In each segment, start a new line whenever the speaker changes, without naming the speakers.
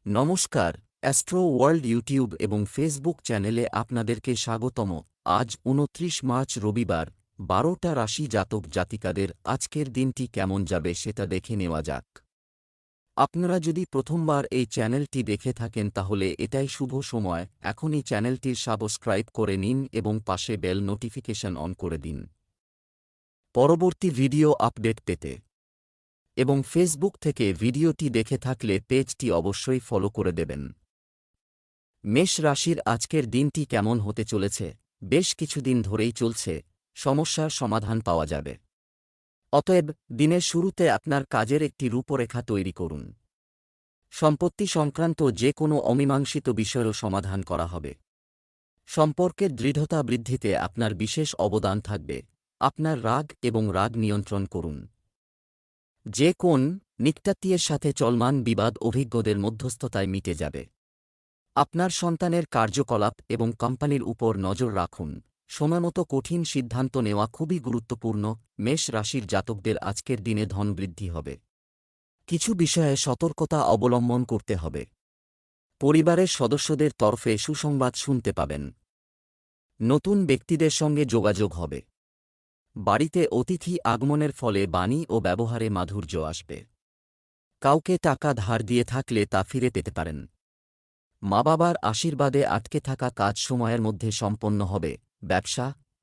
নমস্কার, astro world YouTube এবং Facebook চ্যানেলে আপনাদেরকে স্বাগতম। আজ ২৯ মার্চ রবিবার, ১২টা রাশি জাতক জাতিকাদের আজকের দিনটি কেমন যাবে সেটা দেখে নেওয়া যাক। আপনারা যদি প্রথমবার এই চ্যানেলটি দেখে থাকেন তাহলে এটাই শুভ সময়, এখনই চ্যানেলটির সাবস্ক্রাইব করে নিন এবং পাশে বেল নোটিফিকেশন অন করে দিন পরবর্তী ভিডিও আপডেট পেতে। এবং ফেসবুক থেকে ভিডিওটি দেখে থাকলে পেজটি অবশ্যই ফলো করে দেবেন। মেষ রাশির আজকের দিনটি কেমন হতে চলেছে? বেশ কিছুদিন ধরেই চলছে, সমস্যার সমাধান পাওয়া যাবে। অতএব দিনের শুরুতে আপনার কাজের একটি রূপরেখা তৈরি করুন। সম্পত্তি সংক্রান্ত যে কোনো অমীমাংসিত বিষয়েরও সমাধান করা হবে। সম্পর্কের দৃঢ়তা বৃদ্ধিতে আপনার বিশেষ অবদান থাকবে। আপনার রাগ এবং রাগ নিয়ন্ত্রণ করুন। যে কোন নিকটাত্মীয়ের সাথে চলমান বিবাদ অভিজ্ঞদের মধ্যস্থতায় মিটে যাবে। আপনার সন্তানের কার্যকলাপ এবং কোম্পানির উপর নজর রাখুন। সময়মতো কঠিন সিদ্ধান্ত নেওয়া খুবই গুরুত্বপূর্ণ। মেষ রাশির জাতকদের আজকের দিনে ধন বৃদ্ধি হবে। কিছু বিষয়ে সতর্কতা অবলম্বন করতে হবে। পরিবারের সদস্যদের তরফে সুসংবাদ শুনতে পাবেন। নতুন ব্যক্তিদের সঙ্গে যোগাযোগ হবে। বাড়িতে অতিথি আগমনের ফলে বাণী ও ব্যবহারে মাধুর্য আসবে। কাউকে টাকা ধার দিয়ে থাকলে তা ফিরে পেতে পারেন। মা বাবার আশীর্বাদে আটকে থাকা কাজ সময়ের মধ্যে সম্পন্ন হবে।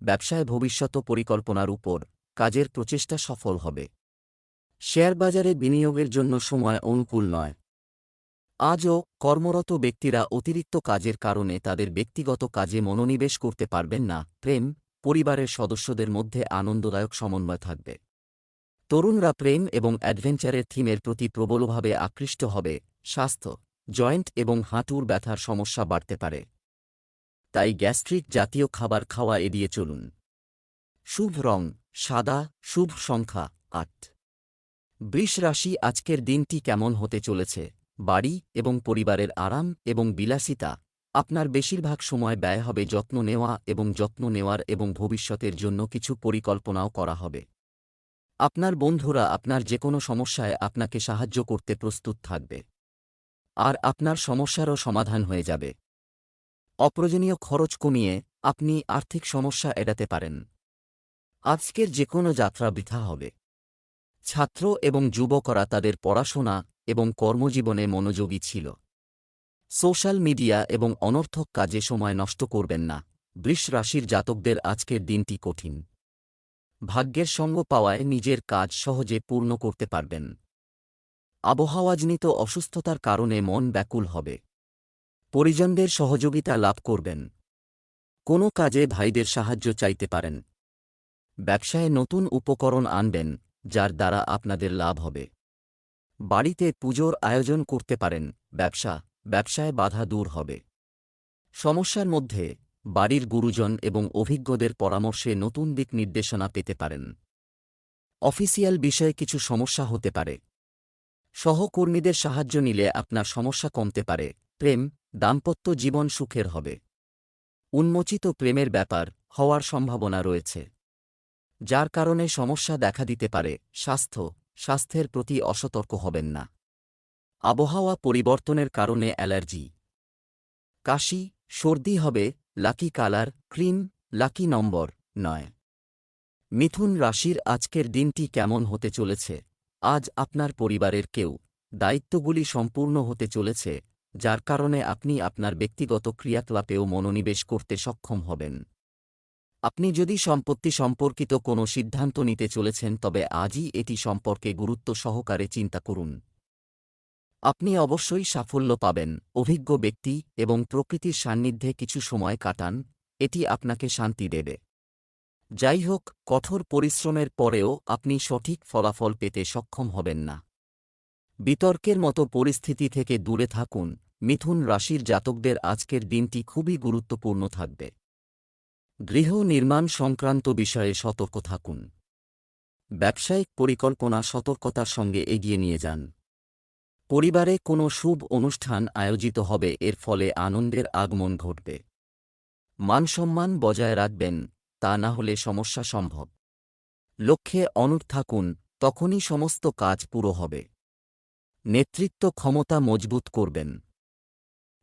ব্যবসায় ভবিষ্যৎ পরিকল্পনার উপর কাজের প্রচেষ্টা সফল হবে। শেয়ারবাজারে বিনিয়োগের জন্য সময় অনুকূল নয়। আজও কর্মরত ব্যক্তিরা অতিরিক্ত কাজের কারণে তাদের ব্যক্তিগত কাজে মনোনিবেশ করতে পারবেন না। পরিবারের সদস্যদের মধ্যে আনন্দদায়ক সমন্বয় থাকবে। তরুণরা প্রেম এবং অ্যাডভেঞ্চারের থিমের প্রতি প্রবলভাবে আকৃষ্ট হবে। স্বাস্থ্য, জয়েন্ট এবং হাঁটুর ব্যথার সমস্যা বাড়তে পারে, তাই গ্যাস্ট্রিক জাতীয় খাবার খাওয়া এড়িয়ে চলুন। শুভ রং সাদা, শুভ সংখ্যা ৮। বৃষ রাশি আজকের দিনটি কেমন হতে চলেছে? বাড়ি এবং পরিবারের আরাম এবং বিলাসিতা। আপনার বেশিরভাগ সময় ব্যয় হবে যত্ন নেওয়ার এবং ভবিষ্যতের জন্য কিছু পরিকল্পনাও করা হবে। আপনার বন্ধুরা আপনার যে কোনো সমস্যায় আপনাকে সাহায্য করতে প্রস্তুত থাকবে, আর আপনার সমস্যারও সমাধান হয়ে যাবে। অপ্রয়োজনীয় খরচ কমিয়ে আপনি আর্থিক সমস্যা এড়াতে পারেন। আজকের যে কোনো যাত্রা বৃথা হবে। ছাত্র এবং যুবকরা তাদের পড়াশোনা এবং কর্মজীবনে মনোযোগী ছিল। সোশ্যাল মিডিয়া এবং অনর্থক কাজে সময় নষ্ট করবেন না। বৃষ রাশির জাতকদের আজকের দিনটি কঠিন। ভাগ্যের সঙ্গ পাওয়ায় নিজের কাজ সহজে পূর্ণ করতে পারবেন। আবহাওয়াজনিত অসুস্থতার কারণে মন ব্যাকুল হবে। পরিজনদের সহযোগিতা লাভ করবেন। কোনো কাজে ভাইদের সাহায্য চাইতে পারেন। ব্যবসায় নতুন উপকরণ আনবেন, যার দ্বারা আপনাদের লাভ হবে। বাড়িতে পুজোর আয়োজন করতে পারেন। ব্যবসায় বাধা দূর হবে। সমস্যার মধ্যে বাড়ির গুরুজন এবং অভিজ্ঞদের পরামর্শে নতুন দিক নির্দেশনা পেতে পারেন। অফিসিয়াল বিষয়ে কিছু সমস্যা হতে পারে। সহকর্মীদের সাহায্য নিলে আপনার সমস্যা কমতে পারে। দাম্পত্য জীবন সুখের হবে। উন্মোচিত প্রেমের ব্যাপার হওয়ার সম্ভাবনা রয়েছে, যার কারণে সমস্যা দেখা দিতে পারে। স্বাস্থ্যের প্রতি অসতর্ক হবেন না। আবহাওয়া পরিবর্তনের কারণে অ্যালার্জি, কাশি, সর্দি হবে। লাকি কালার ক্রিম, লাকি নম্বর ৯। মিথুন রাশির আজকের দিনটি কেমন হতে চলেছে? আজ আপনার পরিবারের কেউ দায়িত্বগুলি সম্পূর্ণ হতে চলেছে, যার কারণে আপনি আপনার ব্যক্তিগত ক্রিয়াকলাপেও মনোনিবেশ করতে সক্ষম হবেন। আপনি যদি সম্পত্তি সম্পর্কিত কোনো সিদ্ধান্ত নিতে চলেছেন তবে আজই এটি সম্পর্কে গুরুত্ব সহকারে চিন্তা করুন। আপনি অবশ্যই সাফল্য পাবেন। অভিজ্ঞ ব্যক্তি এবং প্রকৃতির সান্নিধ্যে কিছু সময় কাটান, এটি আপনাকে শান্তি দেবে। যাই হোক, কঠোর পরিশ্রমের পরেও আপনি সঠিক ফলাফল পেতে সক্ষম হবেন না। বিতর্কের মতো পরিস্থিতি থেকে দূরে থাকুন। মিথুন রাশির জাতকদের আজকের দিনটি খুবই গুরুত্বপূর্ণ থাকবে। গৃহ নির্মাণ সংক্রান্ত বিষয়ে সতর্ক থাকুন। ব্যবসায়িক পরিকল্পনা সতর্কতার সঙ্গে এগিয়ে নিয়ে যান। পরিবারে কোনো শুভ অনুষ্ঠান আয়োজিত হবে, এর ফলে আনন্দের আগমন ঘটবে। মানসম্মান বজায় রাখবেন, তা না হলে সমস্যা সম্ভব। লক্ষ্যে অনড় থাকুন, তখনই সমস্ত কাজ পুরো হবে। নেতৃত্ব ক্ষমতা মজবুত করবেন।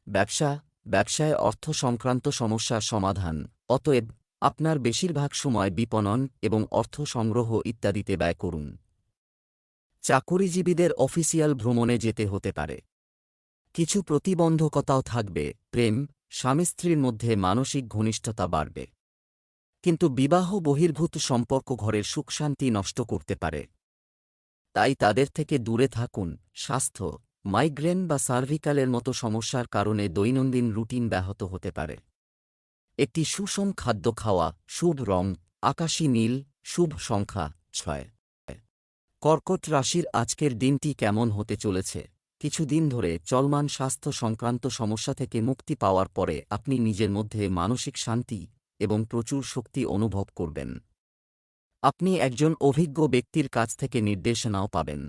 ব্যবসায় অর্থ সংক্রান্ত সমস্যার সমাধান, অতএব আপনার বেশিরভাগ সময় বিপণন এবং অর্থ সংগ্রহ ইত্যাদিতে ব্যয় করুন। চাকুরিজীবীদের অফিসিয়াল ভ্রমণে যেতে হতে পারে। কিছু প্রতিবন্ধকতাও থাকবে, প্রেম, স্বামী স্ত্রীর মধ্যে মানসিক ঘনিষ্ঠতা বাড়বে। কিন্তু বিবাহ বহির্ভূত সম্পর্ক ঘরের সুখশান্তি নষ্ট করতে পারে, তাই তাদের থেকে দূরে থাকুন। স্বাস্থ্য, মাইগ্রেন বা সার্ভিক্যালের মতো সমস্যার কারণে দৈনন্দিন রুটিন ব্যাহত হতে পারে। একটি সুষম খাদ্য খাওয়া, শুভ রং আকাশী নীল, শুভ সংখ্যা 6। কর্কট রাশির আজকের দিনটি কেমন হতে চলেছে? কিছুদিন ধরে চলমান স্বাস্থ্য সংক্রান্ত সমস্যা থেকে মুক্তি পাওয়ার পরে আপনি নিজের মধ্যে মানসিক শান্তি এবং প্রচুর শক্তি অনুভব করবেন। আপনি একজন অভিজ্ঞ ব্যক্তির কাছ থেকে নির্দেশনাও পাবেন।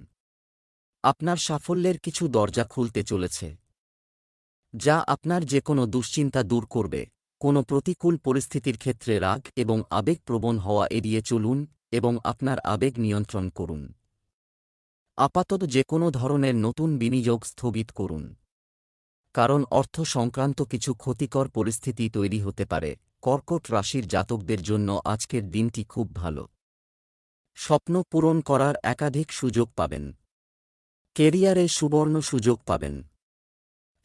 আপনার সাফল্যের কিছু দরজা খুলতে চলেছে, যা আপনার যে কোনো দুশ্চিন্তা দূর করবে। কোনো প্রতিকূল পরিস্থিতির ক্ষেত্রে রাগ এবং আবেগপ্রবণ হওয়া এড়িয়ে চলুন এবং আপনার আবেগ নিয়ন্ত্রণ করুন। আপাতত যে কোনো ধরনের নতুন বিনিয়োগ স্থগিত করুন, কারণ অর্থ সংক্রান্ত কিছু ক্ষতিকর পরিস্থিতি তৈরি হতে পারে। কর্কট রাশির জাতকদের জন্য আজকের দিনটি খুব ভালো। স্বপ্ন পূরণ করার একাধিক সুযোগ পাবেন। কেরিয়ারে সুবর্ণ সুযোগ পাবেন।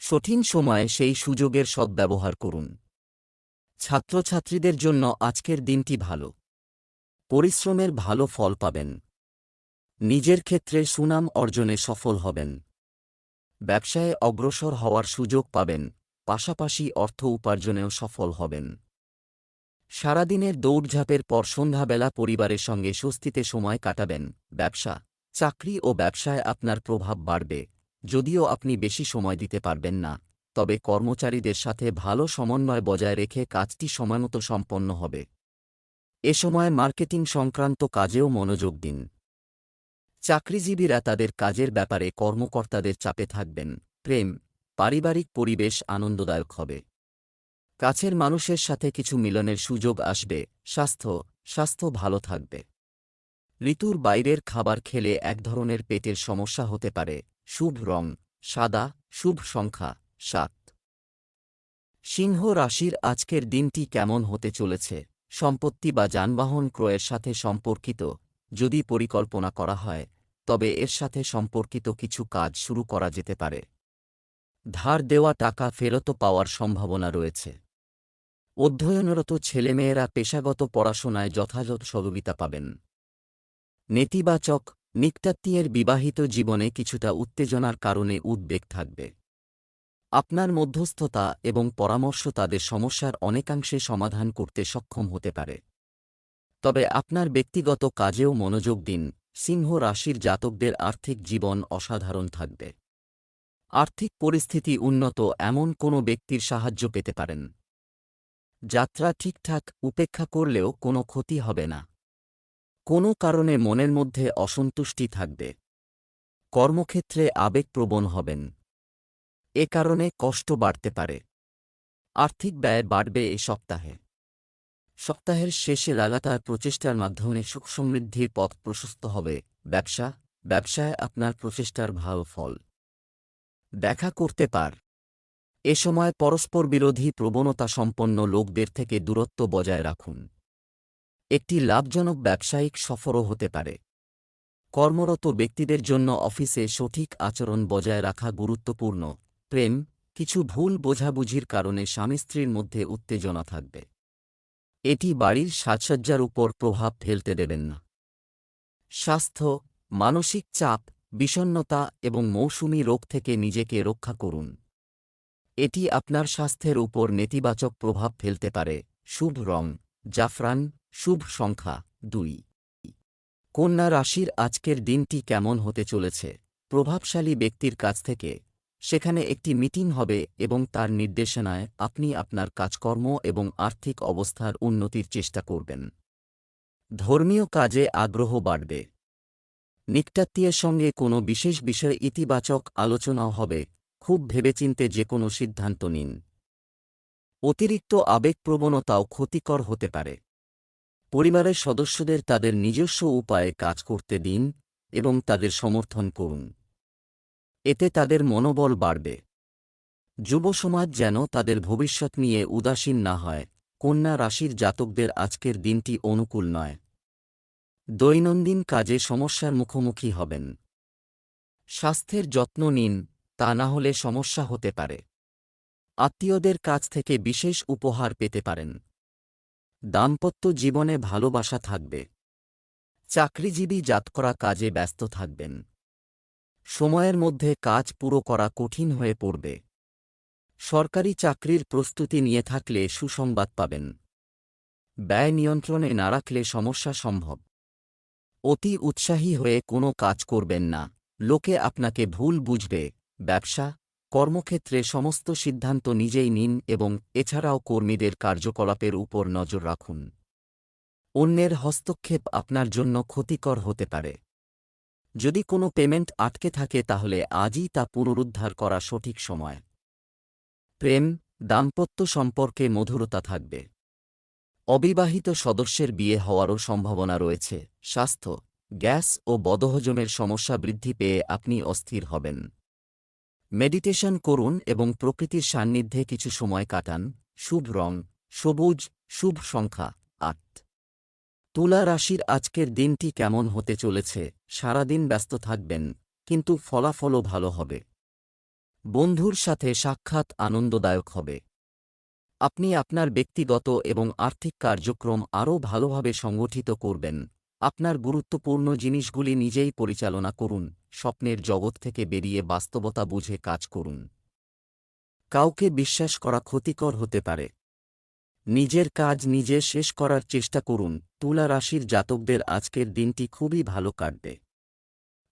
সঠিক সময়ে সেই সুযোগের সদ্ব্যবহার করুন। ছাত্রছাত্রীদের জন্য আজকের দিনটি ভালো। পরিশ্রমের ভালো ফল পাবেন। নিজের ক্ষেত্রে সুনাম অর্জনে সফল হবেন। ব্যবসায়ে অগ্রসর হওয়ার সুযোগ পাবেন, পাশাপাশি অর্থ উপার্জনেও সফল হবেন। সারাদিনের দৌড়ঝাঁপের পর সন্ধ্যাবেলা পরিবারের সঙ্গে স্বস্তিতে সময় কাটাবেন। ব্যবসা, চাকরি ও ব্যবসায় আপনার প্রভাব বাড়বে। যদিও আপনি বেশি সময় দিতে পারবেন না, তবে কর্মচারীদের সাথে ভালো সমন্বয় বজায় রেখে কাজটি সময়মতো সম্পন্ন হবে। এ সময় মার্কেটিং সংক্রান্ত কাজেও মনোযোগ দিন। চাকরিজীবীরা তাদের কাজের ব্যাপারে কর্মকর্তাদের চাপে থাকবেন। প্রেম, পারিবারিক পরিবেশ আনন্দদায়ক হবে। কাছের মানুষের সাথে কিছু মিলনের সুযোগ আসবে। স্বাস্থ্য ভালো থাকবে। ঋতুর বাইরের খাবার খেলে এক ধরনের পেটের সমস্যা হতে পারে। শুভ রং সাদা, শুভ সংখ্যা 7। সিংহ রাশির আজকের দিনটি কেমন হতে চলেছে? সম্পত্তি বা যানবাহন ক্রয়ের সাথে সম্পর্কিত যদি পরিকল্পনা করা হয়, তবে এর সাথে সম্পর্কিত কিছু কাজ শুরু করা যেতে পারে। ধার দেওয়া টাকা ফেরত পাওয়ার সম্ভাবনা রয়েছে। অধ্যয়নরত ছেলেমেয়েরা পেশাগত পড়াশোনায় যথাযথ সহযোগিতা পাবেন। নেতিবাচক নিকটাত্মীয়ের বিবাহিত জীবনে কিছুটা উত্তেজনার কারণে উদ্বেগ থাকবে। আপনার মধ্যস্থতা এবং পরামর্শ তাদের সমস্যার অনেকাংশে সমাধান করতে সক্ষম হতে পারে। তবে আপনার ব্যক্তিগত কাজেও মনোযোগ দিন। সিংহ রাশির জাতকদের আর্থিক জীবন অসাধারণ থাকবে। আর্থিক পরিস্থিতি উন্নত এমন কোনো ব্যক্তির সাহায্য পেতে পারেন। যাত্রা ঠিকঠাক উপেক্ষা করলেও কোনো ক্ষতি হবে না। কোনো কারণে মনের মধ্যে অসন্তুষ্টি থাকবে। কর্মক্ষেত্রে আবেগপ্রবণ হবেন। এ কারণে কষ্ট বাড়তে পারে। আর্থিক ব্যয় বাড়বে এ সপ্তাহে। সপ্তাহের শেষে লাগাতার প্রচেষ্টার মাধ্যমে সুখ সমৃদ্ধির পথ প্রশস্ত হবে। ব্যবসায় আপনার প্রচেষ্টার ভালো ফল দেখা করতে পার। এ সময় পরস্পর বিরোধী প্রবণতা সম্পন্ন লোকদের থেকে দূরত্ব বজায় রাখুন। একটি লাভজনক ব্যবসায়িক সফরও হতে পারে। কর্মরত ব্যক্তিদের জন্য অফিসে সঠিক আচরণ বজায় রাখা গুরুত্বপূর্ণ। প্রেম, কিছু ভুল বোঝাবুঝির কারণে স্বামী স্ত্রীর মধ্যে উত্তেজনা থাকবে। এটি বাড়ির সাজসজ্জার উপর প্রভাব ফেলতে দেবেন না। স্বাস্থ্য, মানসিক চাপ, বিষণ্ণতা এবং মৌসুমী রোগ থেকে নিজেকে রক্ষা করুন। এটি আপনার স্বাস্থ্যের উপর নেতিবাচক প্রভাব ফেলতে পারে। শুভ রং জাফরান, শুভ সংখ্যা 2। কন্যা রাশির আজকের দিনটি কেমন হতে চলেছে? প্রভাবশালী ব্যক্তির কাছ থেকে সেখানে একটি মিটিং হবে এবং তার নির্দেশনায় আপনি আপনার কাজকর্ম এবং আর্থিক অবস্থার উন্নতির চেষ্টা করবেন। ধর্মীয় কাজে আগ্রহ বাড়বে। নিকটাত্মীয়ের সঙ্গে কোনো বিশেষ বিষয়ে ইতিবাচক আলোচনাও হবে। খুব ভেবেচিন্তে যে কোনো সিদ্ধান্ত নিন। অতিরিক্ত আবেগপ্রবণতাও ক্ষতিকর হতে পারে। পরিবারের সদস্যদের তাদের নিজস্ব উপায়ে কাজ করতে দিন এবং তাদের সমর্থন করুন। এতে তাদের মনোবল বাড়বে। যুব সমাজ যেন তাদের ভবিষ্যৎ নিয়ে উদাসীন না হয়। কন্যা রাশির জাতকদের আজকের দিনটি অনুকূল নয়। দৈনন্দিন কাজে সমস্যার মুখোমুখি হবেন। স্বাস্থ্যের যত্ন নিন, তা না হলে সমস্যা হতে পারে। আত্মীয়দের কাছ থেকে বিশেষ উপহার পেতে পারেন। দাম্পত্য জীবনে ভালোবাসা থাকবে। চাকরিজীবী জাতকরা কাজে ব্যস্ত থাকবেন। সময়ের মধ্যে কাজ পুরো করা কঠিন হয়ে পড়বে। সরকারি চাকরির প্রস্তুতি নিয়ে থাকলে সুসংবাদ পাবেন। ব্যয় নিয়ন্ত্রণে না রাখলে সমস্যা সম্ভব। অতি উৎসাহী হয়ে কোনো কাজ করবেন না, লোকে আপনাকে ভুল বুঝবে। ব্যবসা, কর্মক্ষেত্রে সমস্ত সিদ্ধান্ত নিজেই নিন এবং এছাড়াও কর্মীদের কার্যকলাপের উপর নজর রাখুন। অন্যের হস্তক্ষেপ আপনার জন্য ক্ষতিকর হতে পারে। যদি কোনো পেমেন্ট আটকে থাকে তাহলে আজই তা পুনরুদ্ধার করা সঠিক সময়। প্রেম, দাম্পত্য সম্পর্কে মধুরতা থাকবে। অবিবাহিত সদস্যের বিয়ে হওয়ারও সম্ভাবনা রয়েছে। স্বাস্থ্য, গ্যাস ও বদহজমের সমস্যা বৃদ্ধি পেয়ে আপনি অস্থির হবেন। মেডিটেশন করুন এবং প্রকৃতির সান্নিধ্যে কিছু সময় কাটান। শুভ রং সবুজ, শুভ সংখ্যা ৮। তুলা রাশির আজকের দিনটি কেমন হতে চলেছে? সারাদিন ব্যস্ত থাকবেন, কিন্তু ফলাফলও ভালো হবে। বন্ধুর সাথে সাক্ষাৎ আনন্দদায়ক হবে। আপনি আপনার ব্যক্তিগত এবং আর্থিক কার্যক্রম আরও ভালোভাবে সংগঠিত করবেন। আপনার গুরুত্বপূর্ণ জিনিসগুলি নিজেই পরিচালনা করুন। স্বপ্নের জগৎ থেকে বেরিয়ে বাস্তবতা বুঝে কাজ করুন। কাউকে বিশ্বাস করা ক্ষতিকর হতে পারে। নিজের কাজ নিজে শেষ করার চেষ্টা করুন। তুলা রাশির জাতকদের আজকের দিনটি খুবই ভালো কাটবে।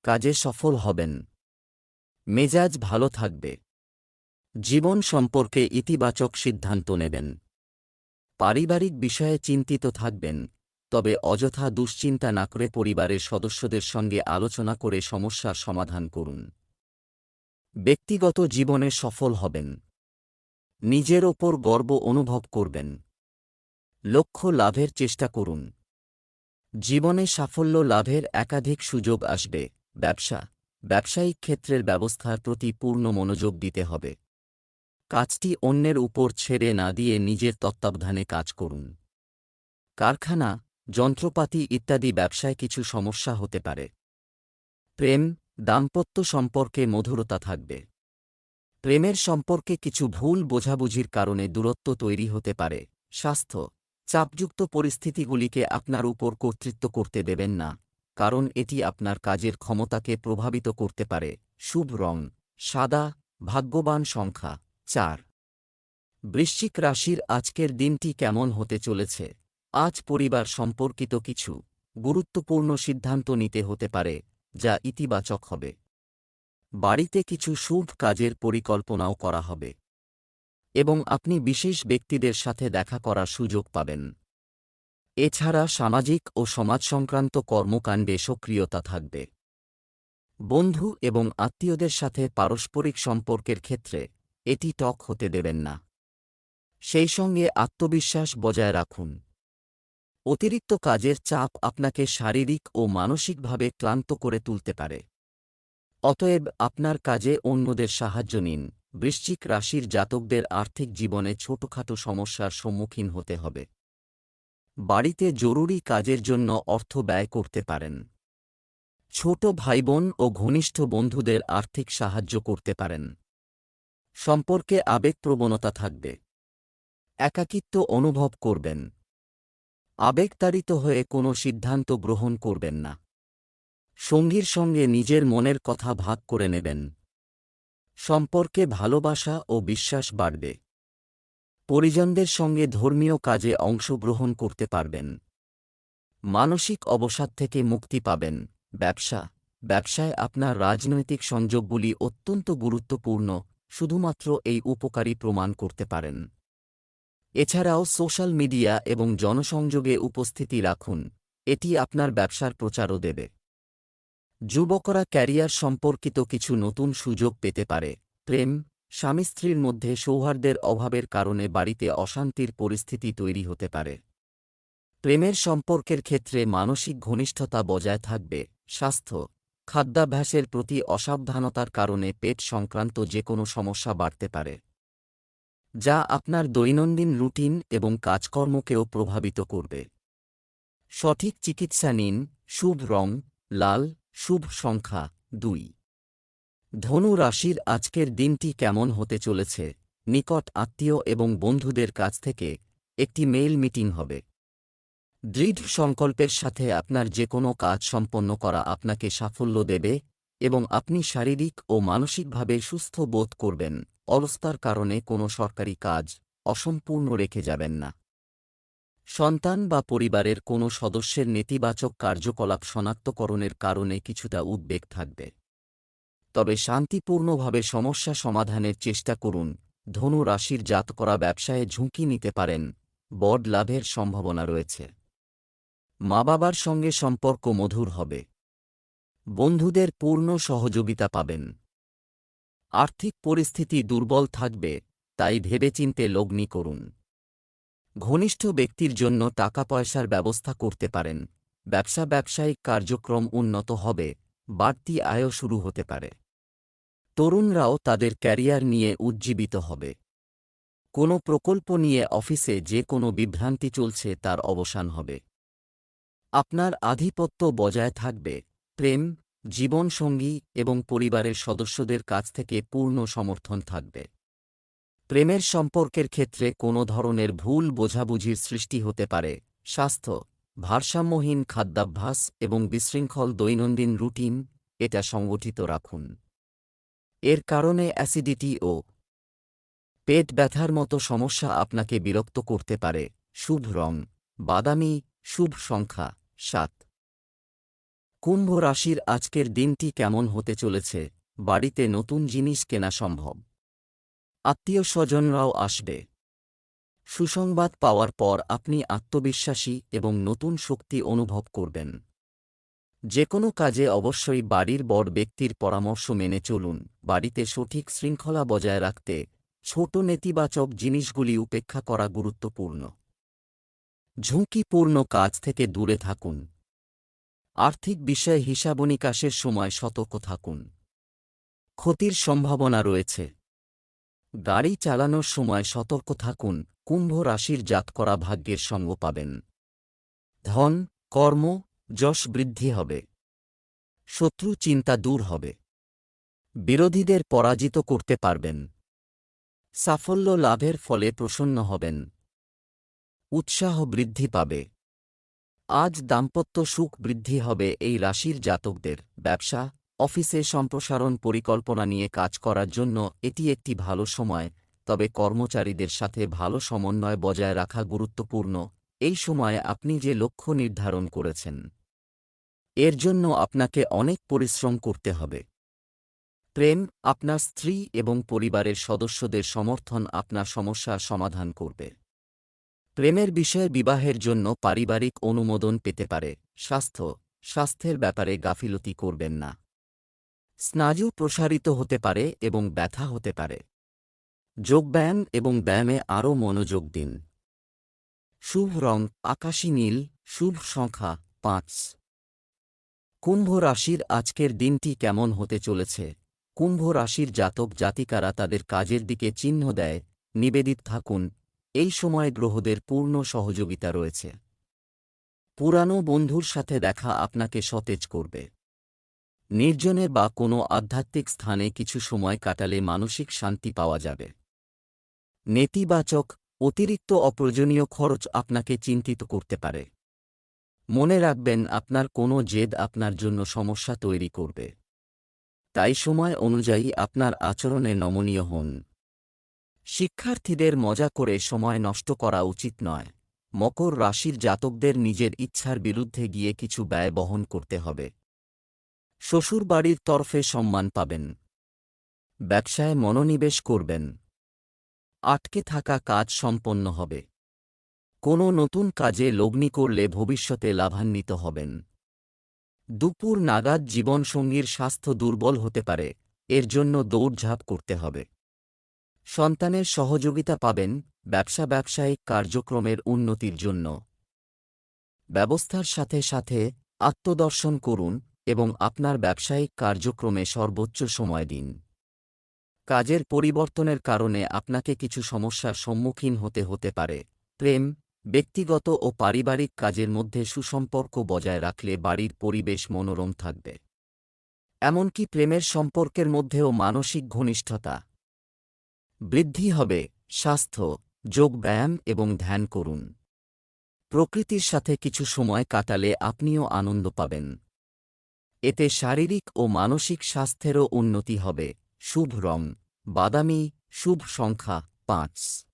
কাজে সফল হবেন। মেজাজ ভালো থাকবে। জীবন সম্পর্কে ইতিবাচক সিদ্ধান্ত নেবেন। পারিবারিক বিষয়ে চিন্তিত থাকবেন, তবে অযথা দুশ্চিন্তা না করে পরিবারের সদস্যদের সঙ্গে আলোচনা করে সমস্যার সমাধান করুন। ব্যক্তিগত জীবনে সফল হবেন। নিজের ওপর গর্ব অনুভব করবেন। লক্ষ্য লাভের চেষ্টা করুন। জীবনে সাফল্য লাভের একাধিক সুযোগ আসবে। ব্যবসায়িক ক্ষেত্রের ব্যবস্থার প্রতি পূর্ণ মনোযোগ দিতে হবে। কাজটি অন্যের উপর ছেড়ে না দিয়ে নিজের তত্ত্বাবধানে কাজ করুন। কারখানা, যন্ত্রপাতি ইত্যাদি ব্যবসায় কিছু সমস্যা হতে পারে। প্রেম, দাম্পত্য সম্পর্কে মধুরতা থাকবে। প্রেমের সম্পর্কে কিছু ভুল বোঝাবুঝির কারণে দূরত্ব তৈরি হতে পারে। স্বাস্থ্য, চাপযুক্ত পরিস্থিতিগুলিকে আপনার উপর কর্তৃত্ব করতে দেবেন না, কারণ এটি আপনার কাজের ক্ষমতাকে প্রভাবিত করতে পারে। শুভ রং সাদা, ভাগ্যবান সংখ্যা ৪। বৃশ্চিক রাশির আজকের দিনটি কেমন হতে চলেছে? আজ পরিবার সম্পর্কিত কিছু গুরুত্বপূর্ণ সিদ্ধান্ত নিতে হতে পারে, যা ইতিবাচক হবে। বাড়িতে কিছু শুভ কাজের পরিকল্পনাও করা হবে এবং আপনি বিশেষ ব্যক্তিদের সাথে দেখা করার সুযোগ পাবেন। এছাড়া সামাজিক ও সমাজ সংক্রান্ত কর্মকাণ্ডে সক্রিয়তা থাকবে। বন্ধু এবং আত্মীয়দের সাথে পারস্পরিক সম্পর্কের ক্ষেত্রে এটি টক হতে দেবেন না। সেই সঙ্গে আত্মবিশ্বাস বজায় রাখুন। অতিরিক্ত কাজের চাপ আপনাকে শারীরিক ও মানসিকভাবে ক্লান্ত করে তুলতে পারে। অতএব আপনার কাজে অন্যদের সাহায্য নিন। বৃশ্চিক রাশির জাতকদের আর্থিক জীবনে ছোটখাটো সমস্যার সম্মুখীন হতে হবে। বাড়িতে জরুরি কাজের জন্য অর্থ ব্যয় করতে পারেন। ছোট ভাইবোন ও ঘনিষ্ঠ বন্ধুদের আর্থিক সাহায্য করতে পারেন। সম্পর্কে আবেগপ্রবণতা থাকবে। একাকিত্ব অনুভব করবেন। আবেগতাড়িত হয়ে কোনো সিদ্ধান্ত গ্রহণ করবেন না। সঙ্গীর সঙ্গে নিজের মনের কথা ভাগ করে নেবেন। সম্পর্কে ভালোবাসা ও বিশ্বাস বাড়বে। পরিজনদের সঙ্গে ধর্মীয় কাজে অংশগ্রহণ করতে পারবেন। মানসিক অবসাদ থেকে মুক্তি পাবেন। ব্যবসায় আপনার রাজনৈতিক সংযোগগুলি অত্যন্ত গুরুত্বপূর্ণ, শুধুমাত্র এই উপকারী প্রমাণ করতে পারেন। এছাড়াও সোশ্যাল মিডিয়া এবং জনসংযোগে উপস্থিতি রাখুন, এটি আপনার ব্যবসার প্রচারও দেবে। যুবকরা ক্যারিয়ার সম্পর্কিত কিছু নতুন সুযোগ পেতে পারে। প্রেম, স্বামী স্ত্রীর মধ্যে সৌহার্দ্যের অভাবের কারণে বাড়িতে অশান্তির পরিস্থিতি তৈরি হতে পারে। প্রেমের সম্পর্কের ক্ষেত্রে মানসিক ঘনিষ্ঠতা বজায় থাকবে। স্বাস্থ্য, খাদ্যাভ্যাসের প্রতি অসাবধানতার কারণে পেট সংক্রান্ত যে কোনো সমস্যা বাড়তে পারে। যা আপনার দৈনন্দিন রুটিন এবং কাজকর্মকেও প্রভাবিত করবে। সঠিক চিকিৎসা নিন। শুভ রং লাল, শুভ সংখ্যা 2। ধনু রাশির আজকের দিনটি কেমন হতে চলেছে? নিকট আত্মীয় এবং বন্ধুদের কাছ থেকে একটি মেইল মিটিং হবে। দৃঢ় সংকল্পের সাথে আপনার যে কোনো কাজ সম্পন্ন করা আপনাকে সাফল্য দেবে এবং আপনি শারীরিক ও মানসিকভাবে সুস্থ বোধ করবেন। অলসতার কারণে কোনো সরকারি কাজ অসম্পূর্ণ রেখে যাবেন না। সন্তান বা পরিবারের কোনো সদস্যের নেতিবাচক কার্যকলাপ শনাক্তকরণের কারণে কিছুটা উদ্বেগ থাকবে, তবে শান্তিপূর্ণভাবে সমস্যা সমাধানের চেষ্টা করুন। ধনু রাশির জাতকরা ব্যবসায়ে ঝুঁকি নিতে পারেন। বড় লাভের সম্ভাবনা রয়েছে। মা বাবার সঙ্গে সম্পর্ক মধুর হবে। বন্ধুদের পূর্ণ সহযোগিতা পাবেন। আর্থিক পরিস্থিতি দুর্বল থাকবে, তাই ভেবেচিন্তে লগ্নি করুন। ঘনিষ্ঠ ব্যক্তির জন্য টাকা পয়সার ব্যবস্থা করতে পারেন। ব্যবসায়িক কার্যক্রম উন্নত হবে, বাড়তি আয়ও শুরু হতে পারে। তরুণরাও তাদের ক্যারিয়ার নিয়ে উজ্জীবিত হবে। কোনো প্রকল্প নিয়ে অফিসে যে কোনো বিভ্রান্তি চলছে তার অবসান হবে। আপনার আধিপত্য বজায় থাকবে। প্রেম, জীবনসঙ্গী এবং পরিবারের সদস্যদের কাছ থেকে পূর্ণ সমর্থন থাকবে। প্রেমের সম্পর্কের ক্ষেত্রে কোনো ধরনের ভুল বোঝাবুঝির সৃষ্টি হতে পারে। স্বাস্থ্য, ভারসাম্যহীন খাদ্যাভ্যাস এবং বিশৃঙ্খল দৈনন্দিন রুটিন এটা সংগঠিত রাখুন। এর কারণে অ্যাসিডিটি ও পেট ব্যথার মতো সমস্যা আপনাকে বিরক্ত করতে পারে। শুভ রং বাদামি, শুভ সংখ্যা 7। কুম্ভ রাশির আজকের দিনটি কেমন হতে চলেছে? বাড়িতে নতুন জিনিস কেনা সম্ভব। আত্মীয় স্বজনরাও আসবে। সুসংবাদ পাওয়ার পর আপনি আত্মবিশ্বাসী এবং নতুন শক্তি অনুভব করবেন। যে কোনো কাজে অবশ্যই বাড়ির বড় ব্যক্তির পরামর্শ মেনে চলুন। বাড়িতে সঠিক শৃঙ্খলা বজায় রাখতে ছোট নেতিবাচক জিনিসগুলি উপেক্ষা করা গুরুত্বপূর্ণ। ঝুঁকিপূর্ণ কাজ থেকে দূরে থাকুন। আর্থিক বিষয়ে হিসাবনিকাশের সময় সতর্ক থাকুন। ক্ষতির সম্ভাবনা রয়েছে। গাড়ি চালানোর সময় সতর্ক থাকুন। কুম্ভ রাশির জাতকরা ভাগ্যের সঙ্গ পাবেন। ধন, কর্ম, যশ বৃদ্ধি হবে। শত্রু চিন্তা দূর হবে। বিরোধীদের পরাজিত করতে পারবেন। সাফল্য লাভের ফলে প্রসন্ন হবেন। উৎসাহ বৃদ্ধি পাবে। আজ দাম্পত্য সুখ বৃদ্ধি হবে এই রাশির জাতকদের। ব্যবসা, অফিসে সম্প্রসারণ পরিকল্পনা নিয়ে কাজ করার জন্য এটি একটি ভালো সময়, তবে কর্মচারীদের সাথে ভালো সমন্বয় বজায় রাখা গুরুত্বপূর্ণ। এই সময়ে আপনি যে লক্ষ্য নির্ধারণ করেছেন, এর জন্য আপনাকে অনেক পরিশ্রম করতে হবে। প্রেম, আপনার স্ত্রী এবং পরিবারের সদস্যদের সমর্থন আপনার সমস্যার সমাধান করবে। প্রেমের বিষয়ে বিবাহের জন্য পারিবারিক অনুমোদন পেতে পারে। স্বাস্থ্যের ব্যাপারে গাফিলতি করবেন না। স্নায়ু প্রসারিত হতে পারে এবং ব্যথা হতে পারে। যোগব্যায়াম এবং ব্যায়ামে আরও মনোযোগ দিন। শুভ রং আকাশী নীল, শুভ সংখ্যা 5। কুম্ভ রাশির আজকের দিনটি কেমন হতে চলেছে? কুম্ভ রাশির জাতক জাতিকারা তাদের কাজের দিকে চিহ্ন দেয়। নিবেদিত থাকুন। এই সময় গ্রহদের পূর্ণ সহযোগিতা রয়েছে। পুরানো বন্ধুর সাথে দেখা আপনাকে সতেজ করবে। নির্জনে বা কোনো আধ্যাত্মিক স্থানে কিছু সময় কাটালে মানসিক শান্তি পাওয়া যাবে। নেতিবাচক, অতিরিক্ত অপ্রয়োজনীয় খরচ আপনাকে চিন্তিত করতে পারে। মনে রাখবেন, আপনার কোনো জেদ আপনার জন্য সমস্যা তৈরি করবে। তাই সময় অনুযায়ী আপনার আচরণে নমনীয় হন। শিক্ষার্থীদের মজা করে সময় নষ্ট করা উচিত নয়। মকর রাশির জাতকদের নিজের ইচ্ছার বিরুদ্ধে গিয়ে কিছু ব্যয় বহন করতে হবে। শ্বশুরবাড়ির তরফে সম্মান পাবেন। ব্যবসায় মনোনিবেশ করবেন। আটকে থাকা কাজ সম্পন্ন হবে। কোনো নতুন কাজে লগ্নি করলে ভবিষ্যতে লাভান্বিত হবেন। দুপুর নাগাদ জীবনসঙ্গীর স্বাস্থ্য দুর্বল হতে পারে, এর জন্য দৌড়ঝাঁপ করতে হবে। সন্তানের সহযোগিতা পাবেন। ব্যবসায়িক কার্যক্রমের উন্নতির জন্য ব্যবস্থার সাথে সাথে আত্মদর্শন করুন এবং আপনার ব্যবসায়িক কার্যক্রমে সর্বোচ্চ সময় দিন। কাজের পরিবর্তনের কারণে আপনাকে কিছু সমস্যার সম্মুখীন হতে পারে। প্রেম, ব্যক্তিগত ও পারিবারিক কাজের মধ্যে সুসম্পর্ক বজায় রাখলে বাড়ির পরিবেশ মনোরম থাকবে। এমনকি প্রেমের সম্পর্কের মধ্যেও মানসিক ঘনিষ্ঠতা বৃদ্ধি হবে। স্বাস্থ্য, যোগব্যায়াম এবং ধ্যান করুন। প্রকৃতির সাথে কিছু সময় কাটালে আপনিও আনন্দ পাবেন। এতে শারীরিক ও মানসিক স্বাস্থ্যেরও উন্নতি হবে। শুভ রং বাদামি, শুভ সংখ্যা ৫।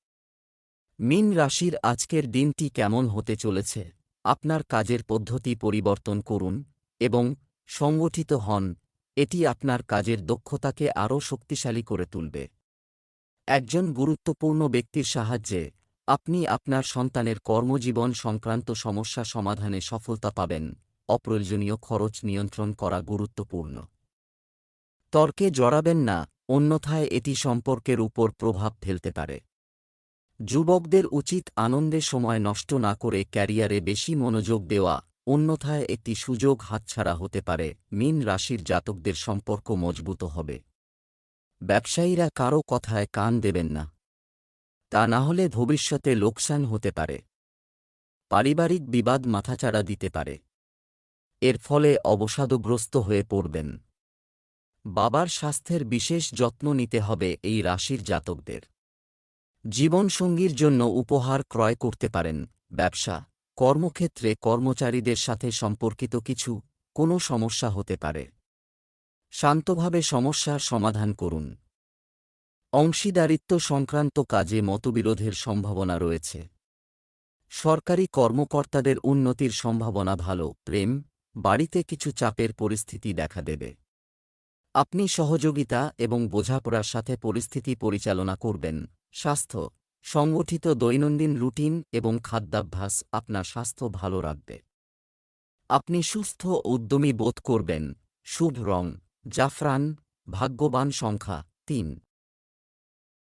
মীন রাশির আজকের দিনটি কেমন হতে চলেছে? আপনার কাজের পদ্ধতি পরিবর্তন করুন এবং সংগঠিত হন। এটি আপনার কাজের দক্ষতাকে আরও শক্তিশালী করে তুলবে। একজন গুরুত্বপূর্ণ ব্যক্তির সাহায্যে আপনি আপনার সন্তানের কর্মজীবন সংক্রান্ত সমস্যা সমাধানে সফলতা পাবেন। অপ্রয়োজনীয় খরচ নিয়ন্ত্রণ করা গুরুত্বপূর্ণ। তর্কে জড়াবেন না, অন্যথায় এটি সম্পর্কের উপর প্রভাব ফেলতে পারে। যুবকদের উচিত আনন্দে সময় নষ্ট না করে ক্যারিয়ারে বেশি মনোযোগ দেওয়া, অন্যথায় একটি সুযোগ হাতছাড়া হতে পারে। মীন রাশির জাতকদের সম্পর্ক মজবুত হবে। ব্যবসায়ীরা কারও কথায় কান দেবেন না, তা না হলে ভবিষ্যতে লোকসান হতে পারে। পারিবারিক বিবাদ মাথাচাড়া দিতে পারে, এর ফলে অবসাদগ্রস্ত হয়ে পড়বেন। বাবার স্বাস্থ্যের বিশেষ যত্ন নিতে হবে এই রাশির জাতকদের। জীবনসঙ্গীর জন্য উপহার ক্রয় করতে পারেন। ব্যবসা, কর্মক্ষেত্রে কর্মচারীদের সাথে সম্পর্কিত কোনো সমস্যা হতে পারে। শান্তভাবে সমস্যার সমাধান করুন। অংশীদারিত্ব সংক্রান্ত কাজে মতবিরোধের সম্ভাবনা রয়েছে। সরকারি কর্মকর্তাদের উন্নতির সম্ভাবনা ভালো। প্রেম, বাড়িতে কিছু চাপের পরিস্থিতি দেখা দেবে। আপনি সহযোগিতা এবং বোঝাপড়ার সাথে পরিস্থিতি পরিচালনা করবেন। স্বাস্থ্য, সংগঠিত দৈনন্দিন রুটিন এবং খাদ্যাভ্যাস আপনার স্বাস্থ্য ভালো রাখবে। আপনি সুস্থ ও উদ্যমী বোধ করবেন। শুভ রং জাফরান, ভাগ্যবান সংখ্যা ৩।